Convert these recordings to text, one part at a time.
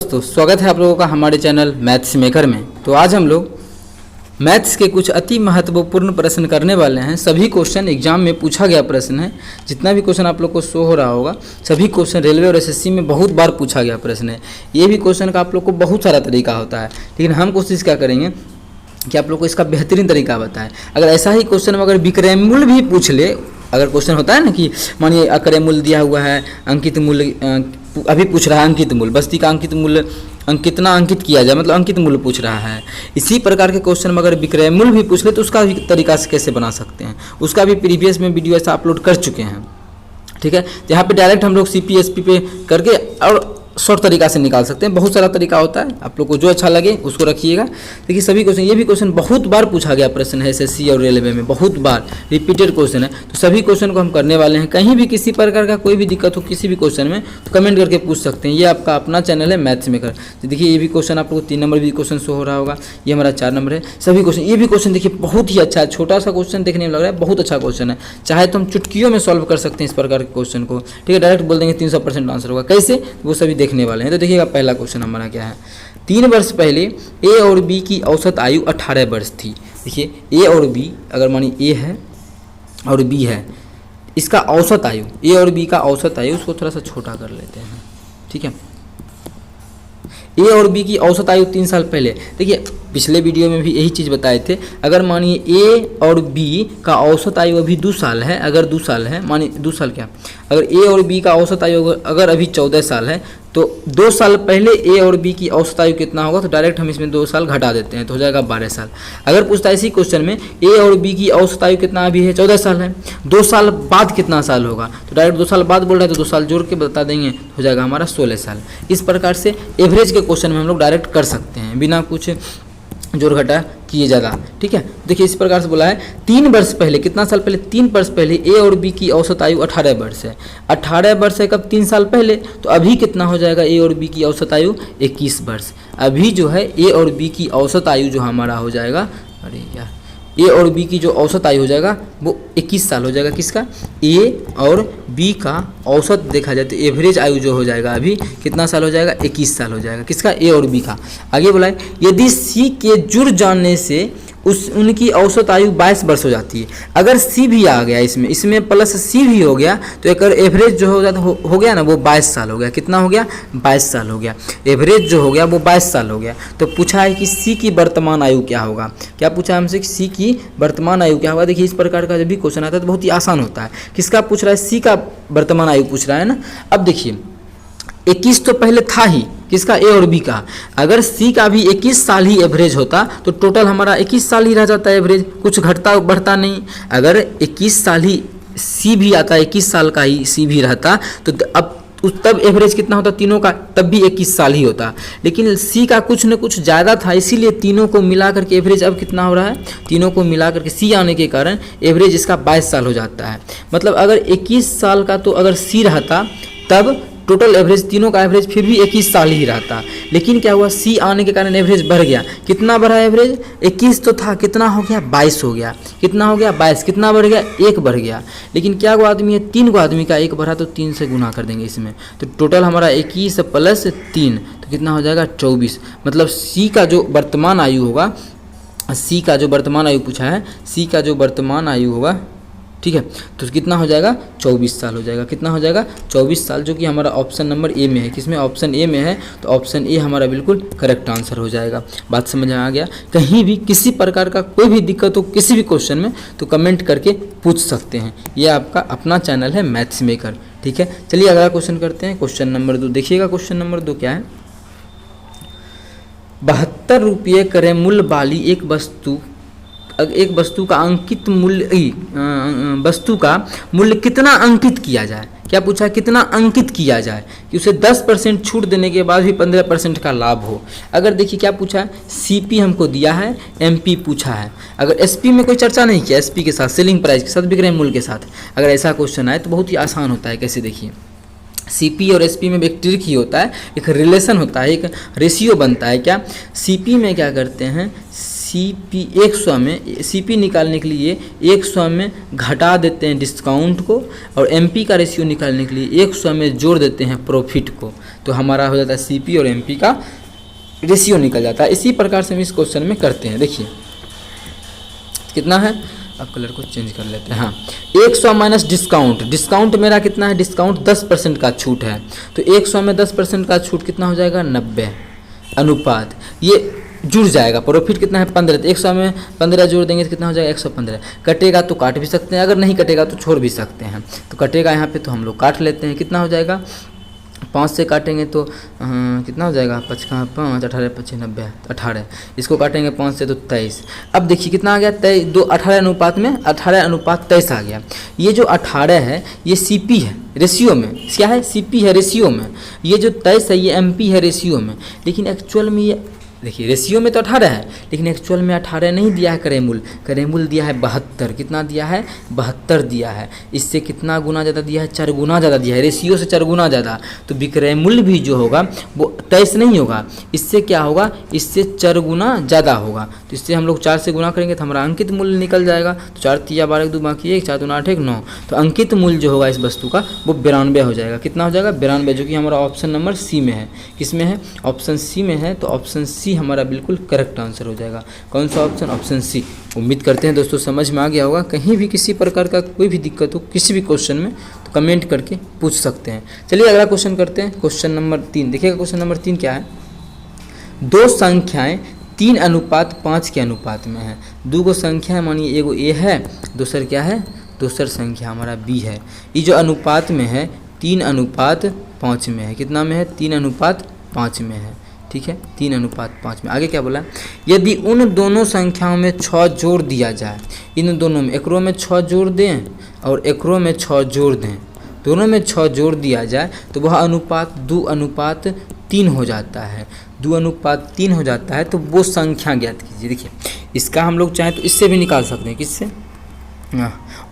दोस्तों स्वागत है आप लोगों का हमारे चैनल मैथ्स मेकर में। तो आज हम लोग मैथ्स के कुछ अति महत्वपूर्ण प्रश्न करने वाले हैं। सभी क्वेश्चन एग्जाम में पूछा गया प्रश्न है। जितना भी क्वेश्चन आप लोग को शो हो रहा होगा सभी क्वेश्चन रेलवे और एसएससी में बहुत बार पूछा गया प्रश्न है। ये भी क्वेश्चन का आप लोग को बहुत सारा तरीका होता है, लेकिन हम कोशिश क्या करेंगे कि आप लोग को इसका बेहतरीन तरीका बताएं। अगर ऐसा ही क्वेश्चन में अगर विक्रय मूल्य भी पूछ ले, अगर क्वेश्चन होता है ना कि मानिए अक्रय मूल्य दिया हुआ है, अंकित मूल्य अभी पूछ रहा है अंकित मूल्य, बस्ती का अंकित मूल्य कितना अंकित किया जाए, मतलब अंकित मूल्य पूछ रहा है। इसी प्रकार के क्वेश्चन में अगर विक्रय मूल्य भी पूछ ले तो उसका भी तरीका से कैसे बना सकते हैं, उसका भी प्रीवियस में वीडियो ऐसा अपलोड कर चुके हैं। ठीक है, यहाँ पे डायरेक्ट हम लोग CPSP पे करके और शॉर्ट तरीका से निकाल सकते हैं। बहुत सारा तरीका होता है, आप लोग को जो अच्छा लगे उसको रखिएगा। देखिए सभी क्वेश्चन, ये भी क्वेश्चन बहुत बार पूछा गया प्रश्न है एसएससी और रेलवे में, बहुत बार रिपीटेड क्वेश्चन है। तो सभी क्वेश्चन को हम करने वाले हैं। कहीं भी किसी प्रकार का कोई भी दिक्कत हो किसी भी क्वेश्चन में तो कमेंट करके पूछ सकते हैं। ये आपका अपना चैनल है मैथ्स मेकर। तो देखिए ये भी क्वेश्चन आप लोग को 3 नंबर भी क्वेश्चन शो हो रहा होगा, ये हमारा 4 नंबर है। सभी क्वेश्चन, ये भी क्वेश्चन देखिए बहुत ही अच्छा है, छोटा सा क्वेश्चन देखने में लग रहा है, बहुत अच्छा क्वेश्चन है। चाहे तो हम चुटकियों में सॉल्व कर सकते हैं इस प्रकार के क्वेश्चन को। ठीक है, डायरेक्ट बोल देंगे 300% आंसर होगा, कैसे वो सभी देखने वाले हैं। तो देखिएगा पहला क्वेश्चन हमारा क्या है। 3 वर्ष पहले ए और बी की औसत आयु 18 वर्ष थी। देखिए ए और बी, अगर मानिए ए है और बी है, इसका औसत आयु, ए और बी का औसत आयु, उसको थोड़ा सा छोटा कर लेते हैं। ठीक है, ए और बी की औसत आयु 3 साल पहले। देखिए पिछले वीडियो में भी यही चीज़ बताए थे। अगर मानिए ए और बी का औसत आयु अभी 2 साल है, अगर 2 साल है, मानिए 2 साल क्या, अगर ए और बी का औसत आयु अगर अभी 14 साल है तो 2 साल पहले ए और बी की औसत आयु कितना होगा, तो डायरेक्ट हम इसमें 2 साल घटा देते हैं तो हो जाएगा 12 साल। अगर पूछता है इसी क्वेश्चन में ए और बी की औसत आयु कितना अभी है, 14 साल है, 2 साल बाद कितना साल होगा, तो डायरेक्ट 2 साल बाद बोल रहा है तो 2 साल जोड़ के बता देंगे, हो जाएगा हमारा 16 साल। इस प्रकार से एवरेज के क्वेश्चन में हम लोग डायरेक्ट कर सकते हैं बिना कुछ जोड़ घटा किए ज़्यादा। ठीक है, देखिए इस प्रकार से बोला है 3 वर्ष पहले, कितना साल पहले, 3 वर्ष पहले ए और बी की औसत आयु 18 वर्ष है। 18 वर्ष है कब, 3 साल पहले, तो अभी कितना हो जाएगा ए और बी की औसत आयु 21 वर्ष। अभी जो है ए और बी की औसत आयु जो हमारा हो जाएगा, अरे यार, ए और बी की जो औसत आयु हो जाएगा वो 21 साल हो जाएगा। किसका, ए और बी का औसत देखा जाए तो एवरेज आयु जो हो जाएगा अभी कितना साल हो जाएगा, 21 साल हो जाएगा। किसका, ए और बी का। आगे बोला है यदि सी के जुड़ जाने से उनकी औसत आयु 22 वर्ष हो जाती है। अगर सी भी आ गया इसमें प्लस सी भी हो गया तो एक एवरेज जो हो जाता हो गया ना, वो 22 साल हो गया। कितना हो गया, 22 साल हो गया। एवरेज जो हो गया वो 22 साल हो गया। तो पूछा है कि सी की वर्तमान आयु क्या होगा। क्या पूछा है हमसे कि सी की वर्तमान आयु क्या होगा। देखिए इस प्रकार का जब भी क्वेश्चन आता है तो बहुत ही आसान होता है। किसका पूछ रहा है, सी का वर्तमान आयु पूछ रहा है ना। अब देखिए 21 तो पहले था ही, किसका, ए और बी का। अगर सी का भी 21 साल ही एवरेज होता तो टोटल हमारा 21 साल ही रह जाता है एवरेज, कुछ घटता बढ़ता नहीं। अगर 21 साल ही सी भी आता, 21 साल का ही सी भी रहता तो अब तब एवरेज कितना होता तीनों का, तब भी 21 साल ही होता। लेकिन सी का कुछ न कुछ ज़्यादा था, इसीलिए तीनों को मिला करके एवरेज अब कितना हो रहा है, तीनों को मिला करके सी आने के कारण एवरेज इसका 22 साल हो जाता है। मतलब अगर 21 साल का तो अगर सी रहता तब टोटल एवरेज तीनों का एवरेज फिर भी 21 साल ही रहता। लेकिन क्या हुआ, सी आने के कारण एवरेज बढ़ गया। कितना बढ़ा एवरेज, 21 तो था, कितना हो गया, 22 हो गया। कितना हो गया, 22। कितना बढ़ गया, 1 बढ़ गया। लेकिन क्या गो आदमी है, 3 गो आदमी का 1 बढ़ा तो 3 से गुना कर देंगे इसमें, तो टोटल हमारा 21 प्लस 3 तो कितना हो जाएगा, 24। मतलब सी का जो वर्तमान आयु होगा, सी का जो वर्तमान आयु पूछा है, सी का जो वर्तमान आयु होगा, ठीक है, तो कितना हो जाएगा, 24 साल हो जाएगा। कितना हो जाएगा, 24 साल, जो कि हमारा ऑप्शन नंबर ए में है। किसमें, ऑप्शन ए में है, तो ऑप्शन ए हमारा बिल्कुल करेक्ट आंसर हो जाएगा। बात समझ में आ गया। कहीं भी किसी प्रकार का कोई भी दिक्कत हो किसी भी क्वेश्चन में तो कमेंट करके पूछ सकते हैं। ये आपका अपना चैनल है मैथ्स मेकर। ठीक है, चलिए अगला क्वेश्चन करते हैं। क्वेश्चन नंबर 2 देखिएगा। क्वेश्चन नंबर 2 क्या है, 72 रुपये क्रय मूल्य वाली एक वस्तु का अंकित मूल्य, वस्तु का मूल्य कितना अंकित किया जाए। क्या पूछा, कितना अंकित किया जाए कि उसे 10% छूट देने के बाद भी 15% का लाभ हो। अगर देखिए क्या पूछा है, सीपी हमको दिया है, एमपी पूछा है। अगर एसपी में कोई चर्चा नहीं किया, एसपी के साथ, सेलिंग प्राइस के साथ, विक्रय मूल्य के साथ, अगर ऐसा क्वेश्चन आए तो बहुत ही आसान होता है। कैसे, देखिए सीपी और एसपी में एक ट्रिक ही होता है, एक रिलेशन होता है, एक रेशियो बनता है। क्या, सीपी में क्या करते हैं, CP 100 में CP निकालने के लिए 100 में घटा देते हैं डिस्काउंट को, और MP का रेशियो निकालने के लिए 100 में जोड़ देते हैं प्रॉफिट को, तो हमारा हो जाता है CP और MP का रेशियो निकल जाता है। इसी प्रकार से हम इस क्वेश्चन में करते हैं। देखिए कितना है, अब कलर को चेंज कर लेते हैं। हाँ, 100 माइनस डिस्काउंट, डिस्काउंट मेरा कितना है, डिस्काउंट 10% का छूट है, तो 100 में 10% का छूट कितना हो जाएगा, 90 अनुपात, ये जुड़ जाएगा। प्रॉफिट कितना है, 15, तो 100 में 15 जोड़ देंगे तो कितना हो जाएगा, 115। कटेगा तो काट भी सकते हैं, अगर नहीं कटेगा तो छोड़ भी सकते हैं, तो कटेगा यहाँ पे तो हम लोग काट लेते हैं। कितना हो जाएगा, 5 से काटेंगे तो कितना हो जाएगा, 5 5 18 25 90 18, इसको काटेंगे 5 से तो 23। अब देखिए कितना आ गया, 18 अनुपात में 18 अनुपात 23 आ गया। ये जो 18 है ये CP है रेशियो में, क्या है, CP है रेशियो में, ये जो 23 है ये MP है रेशियो में, लेकिन एक्चुअल में ये देखिए रेशियो में तो 18 है, लेकिन एक्चुअल में 18 नहीं दिया है करेमूल, करेमूल दिया है 72। कितना दिया है, 72 दिया है। इससे कितना गुना ज़्यादा दिया है, 4 गुना ज़्यादा दिया है, रेशियो से 4 गुना ज़्यादा। तो विक्रयमूल्य भी जो होगा वो 23 नहीं होगा, इससे क्या होगा, इससे 4 गुना ज़्यादा होगा। तो इससे हम लोग 4 से गुना करेंगे तो हमारा अंकित मूल्य निकल जाएगा। तो 4 3 12 2 बाकी 1 4 2 8 1 9, तो अंकित मूल्य जो होगा इस वस्तु का वो 92 हो जाएगा। कितना हो जाएगा, 92, जो कि हमारा ऑप्शन नंबर C में है। किस में है, ऑप्शन C में है, तो ऑप्शन C हमारा बिल्कुल करेक्ट आंसर हो जाएगा। कौन सा ऑप्शन, ऑप्शन C। उम्मीद करते हैं दोस्तों समझ में आ गया होगा। कहीं भी किसी प्रकार का कोई भी दिक्कत हो किसी भी क्वेश्चन में तो कमेंट करके पूछ सकते हैं। चलिए अगला क्वेश्चन करते हैं, क्वेश्चन नंबर 3। देखिएगा क्वेश्चन नंबर 3 क्या है, दो संख्याएं 3:5 के अनुपात में है। दो गो संख्या मानिए, एगो A है, दूसर क्या है, दूसर संख्या हमारा B है। ये जो अनुपात में है 3:5 में है। कितना में है, 3:5 में है। ठीक है, 3:5 में। आगे क्या बोला, यदि उन दोनों संख्याओं में 6 जोड़ दिया जाए, इन दोनों में एकरो में 6 जोड़ दें और एकरो में 6 जोड़ दें, दोनों में 6 जोड़ दिया जाए तो वह अनुपात 2:3 हो जाता है। 2:3 हो जाता है, तो वो संख्या ज्ञात कीजिए। देखिए इसका हम लोग चाहें तो इससे भी निकाल सकते हैं, किससे,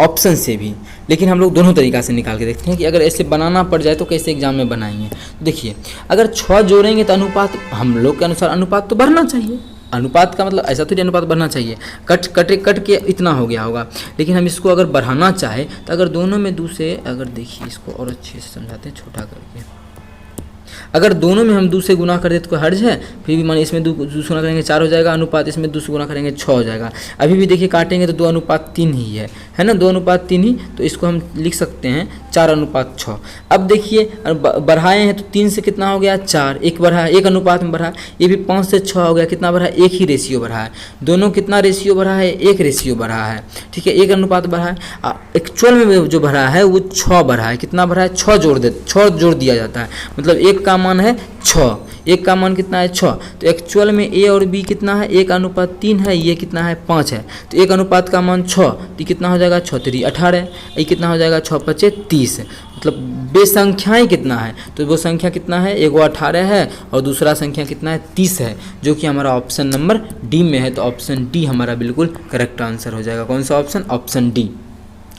ऑप्शन से भी, लेकिन हम लोग दोनों तरीक़ा से निकाल के देखते हैं कि अगर ऐसे बनाना पड़ जाए तो कैसे एग्जाम में बनाएंगे। देखिए अगर 6 जोड़ेंगे तो अनुपात हम लोग के अनुसार अनुपात तो बढ़ना चाहिए। अनुपात का मतलब ऐसा तो अनुपात बढ़ना चाहिए, कट के इतना हो गया होगा, लेकिन हम इसको अगर बढ़ाना चाहे तो अगर दोनों में 2 से, अगर देखिए इसको और अच्छे से समझाते हैं छोटा करके, अगर दोनों में हम 2 से गुना कर दे तो कोई हर्ज है, फिर भी मानिए इसमें 2 से गुना करेंगे 4 हो जाएगा अनुपात, इसमें 2 से गुना करेंगे 6 हो जाएगा। अभी भी देखिए काटेंगे तो 2:3 ही है ना, 2:3 ही, तो इसको हम लिख सकते हैं 4:6। अब देखिए बढ़ाए हैं तो 3 से कितना हो गया 4, एक बढ़ा, एक अनुपात में बढ़ा, ये भी 5 से 6 हो गया, कितना बढ़ा, एक ही रेशियो बढ़ा है। दोनों कितना रेशियो बढ़ा है, एक रेशियो बढ़ा है। ठीक है, एक अनुपात बढ़ा है। एक्चुअल में जो बढ़ा है वो 6 बढ़ा है। कितना बढ़ा है, 6 जोड़ दिया जाता है, मतलब एक का मान है 6, एक का मान कितना है 6, तो एक्चुअल में A और B कितना है, 1:3 है, ये कितना है 5 है, तो एक अनुपात का मान 6, तो कितना हो जाएगा 6 3 18, ये कितना हो जाएगा 6 5 30, मतलब बेसंख्याएँ कितना है, तो वो संख्या कितना है, एगो 18 है और दूसरा संख्या कितना है 30 है, जो कि हमारा ऑप्शन नंबर D में है। तो ऑप्शन D हमारा बिल्कुल करेक्ट आंसर हो जाएगा। कौन सा ऑप्शन, ऑप्शन D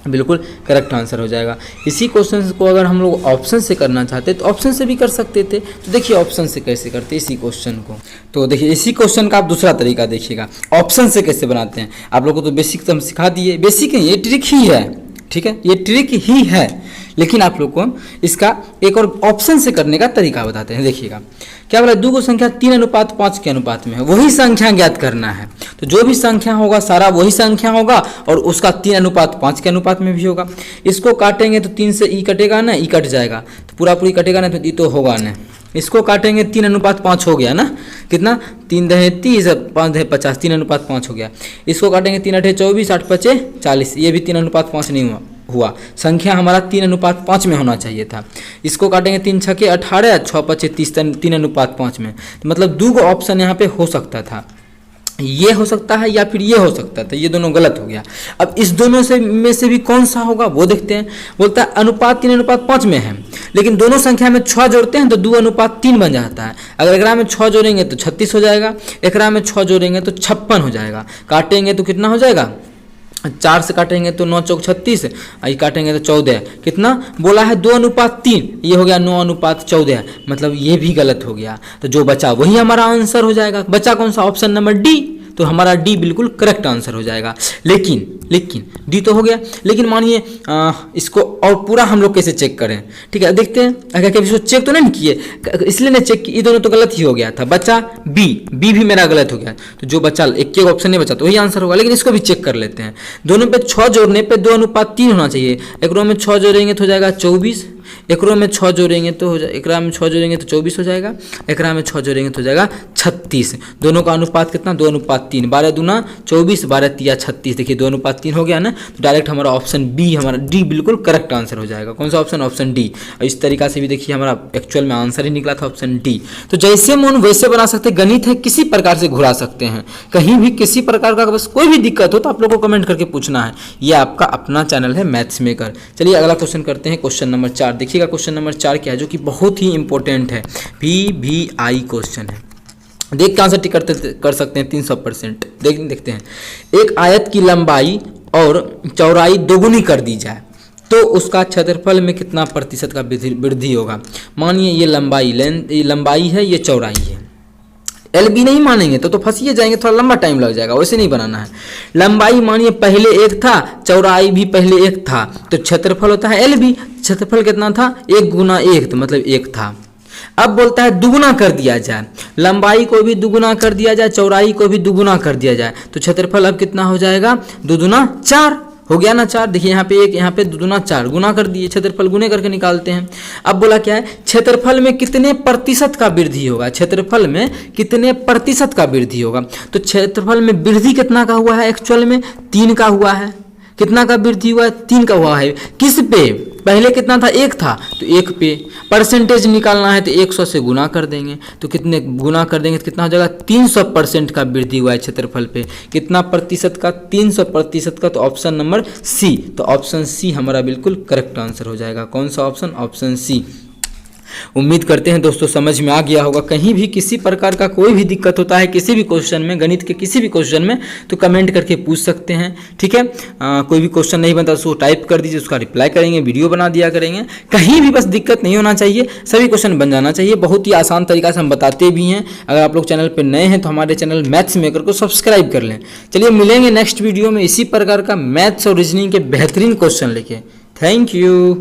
बिल्कुल करेक्ट आंसर हो जाएगा। इसी क्वेश्चन को अगर हम लोग ऑप्शन से करना चाहते तो ऑप्शन से भी कर सकते थे। तो देखिए ऑप्शन से कैसे करते इसी क्वेश्चन को, तो देखिए इसी क्वेश्चन का आप दूसरा तरीका देखिएगा, ऑप्शन से कैसे बनाते हैं। आप लोगों को तो बेसिक तो हम सिखा दिए, बेसिक नहीं, ये ट्रिक ही है। ठीक है, ये ट्रिक ही है, लेकिन आप लोग को इसका एक और ऑप्शन से करने का तरीका बताते हैं। देखिएगा क्या बोला, दो गो संख्या 3:5 के अनुपात में है, वही संख्या ज्ञात करना है। तो जो भी संख्या होगा सारा वही संख्या होगा और उसका 3:5 के अनुपात में भी होगा। इसको काटेंगे तो 3 से ई कटेगा ना, ई कट जाएगा, तो पूरा पूरी कटेगा ना, तो ई तो होगा ना। इसको काटेंगे 3:5 हो गया ना, कितना 3 × 30 5 × 50, 3:5 हो गया। इसको काटेंगे 3 × 8 24 8 5 40, ये भी 3:5 नहीं हुआ, संख्या हमारा 3:5 में होना चाहिए था। इसको काटेंगे 3 × 6 18 6 5 30, 3:5 में, तो मतलब 2 ऑप्शन यहाँ पे हो सकता था, ये हो सकता है या फिर ये हो सकता था, ये दोनों गलत हो गया। अब इस दोनों में से भी कौन सा होगा वो देखते हैं। बोलता है अनुपात 3:5 में है, लेकिन दोनों संख्या में 6 जोड़ते हैं तो 2:3 बन जाता है। अगर एकरा में 6 जोड़ेंगे तो 36 हो जाएगा, एकरा में 6 जोड़ेंगे तो 56 हो जाएगा। काटेंगे तो कितना हो जाएगा, 4 से काटेंगे तो 9 चौक 36, ये काटेंगे तो 14, कितना बोला है 2:3, ये हो गया 9:14, मतलब ये भी गलत हो गया। तो जो बचा वही हमारा आंसर हो जाएगा। बचा कौन सा, ऑप्शन नंबर D। तो हमारा डी बिल्कुल करेक्ट आंसर हो जाएगा। लेकिन डी तो हो गया, लेकिन मानिए इसको और पूरा हम लोग कैसे चेक करें, ठीक है देखते हैं। अगर कभी इसको चेक तो नहीं किए, इसलिए नहीं चेक किए, ये दोनों तो गलत ही हो गया था। बचा बी भी मेरा गलत हो गया, तो जो बचा एक ऑप्शन नहीं बचा तो वही आंसर होगा। लेकिन इसको भी चेक कर लेते हैं। दोनों पे 6 जोड़ने पे 2:3 होना चाहिए। एक रो में 6 जोड़ेंगे तो हो जाएगा 24, एक रो में 6 जोड़ेंगे तो हो जाएगा, एकरा में 6 जोड़ेंगे तो 24 हो जाएगा, एकरा में 6 जोड़ेंगे तो हो जाएगा 36। दोनों का अनुपात कितना, 2:3, 12 दूना 24, 12 तिया 36। देखिए 2:3 हो गया ना, तो डायरेक्ट हमारा ऑप्शन बी, हमारा डी बिल्कुल करेक्ट आंसर हो जाएगा। कौन सा ऑप्शन, ऑप्शन डी। और इस तरीका से भी देखिए हमारा एक्चुअल में आंसर ही निकला था ऑप्शन डी। तो जैसे मन वैसे बना सकते, गणित है किसी प्रकार से घुरा सकते हैं, कहीं भी किसी प्रकार का बस कोई भी दिक्कत हो तो आप लोग को कमेंट करके पूछना है। ये आपका अपना चैनल है मैथ्स मेकर। चलिए अगला क्वेश्चन करते हैं, क्वेश्चन नंबर 4। देखिएगा क्वेश्चन नंबर 4 क्या है, जो कि बहुत ही इंपॉर्टेंट है, PVI क्वेश्चन है। देख के आंसर कर सकते हैं 300%। देखते हैं, एक आयत की लंबाई और चौड़ाई दोगुनी कर दी जाए तो उसका क्षेत्रफल में कितना प्रतिशत का वृद्धि होगा। मानिए ये लंबाई है, ये चौड़ाई है। LB नहीं मानेंगे तो फंसिए जाएंगे, थोड़ा लंबा टाइम लग जाएगा, वैसे नहीं बनाना है। लंबाई मानिए पहले 1 था, चौड़ाई भी पहले 1 था, तो क्षेत्रफल होता है LB। क्षेत्रफल कितना था, 1 × 1, तो मतलब 1 था। अब बोलता है दुगुना कर दिया जाए, लंबाई को भी दुगुना कर दिया जाए, चौड़ाई को भी दुगुना कर दिया जाए, तो क्षेत्रफल अब कितना हो जाएगा, 2 दूना 4 हो गया ना 4। देखिए यहाँ पे 1, यहाँ पे 2 दूना 4, गुना कर दिए, क्षेत्रफल गुने करके निकालते हैं। अब बोला क्या है, क्षेत्रफल में कितने प्रतिशत का वृद्धि होगा, क्षेत्रफल में कितने प्रतिशत का वृद्धि होगा। तो क्षेत्रफल में वृद्धि कितना का हुआ है, एक्चुअल में 3 का हुआ है। कितना का वृद्धि हुआ है, 3 का हुआ है। किस पे, पहले कितना था, 1 था, तो 1 पे परसेंटेज निकालना है तो 100 से गुना कर देंगे, तो कितने गुना कर देंगे तो कितना हो जाएगा, 300% का वृद्धि हुआ है क्षेत्रफल पे। कितना प्रतिशत का, 300% का, तो ऑप्शन नंबर सी। तो ऑप्शन सी हमारा बिल्कुल करेक्ट आंसर हो जाएगा। कौन सा ऑप्शन, ऑप्शन सी। उम्मीद करते हैं दोस्तों समझ में आ गया होगा। कहीं भी किसी प्रकार का कोई भी दिक्कत होता है किसी भी क्वेश्चन में, गणित के किसी भी क्वेश्चन में, तो कमेंट करके पूछ सकते हैं, ठीक है। कोई भी क्वेश्चन नहीं बनता उसको टाइप कर दीजिए, उसका रिप्लाई करेंगे, वीडियो बना दिया करेंगे। कहीं भी बस दिक्कत नहीं होना चाहिए, सभी क्वेश्चन बन जाना चाहिए। बहुत ही आसान तरीका से हम बताते भी हैं। अगर आप लोग चैनल पर नए हैं तो हमारे चैनल मैथ्स मेकर को सब्सक्राइब कर लें। चलिए मिलेंगे नेक्स्ट वीडियो में इसी प्रकार का मैथ्स और रीजनिंग के बेहतरीन क्वेश्चन लेके। Thank you.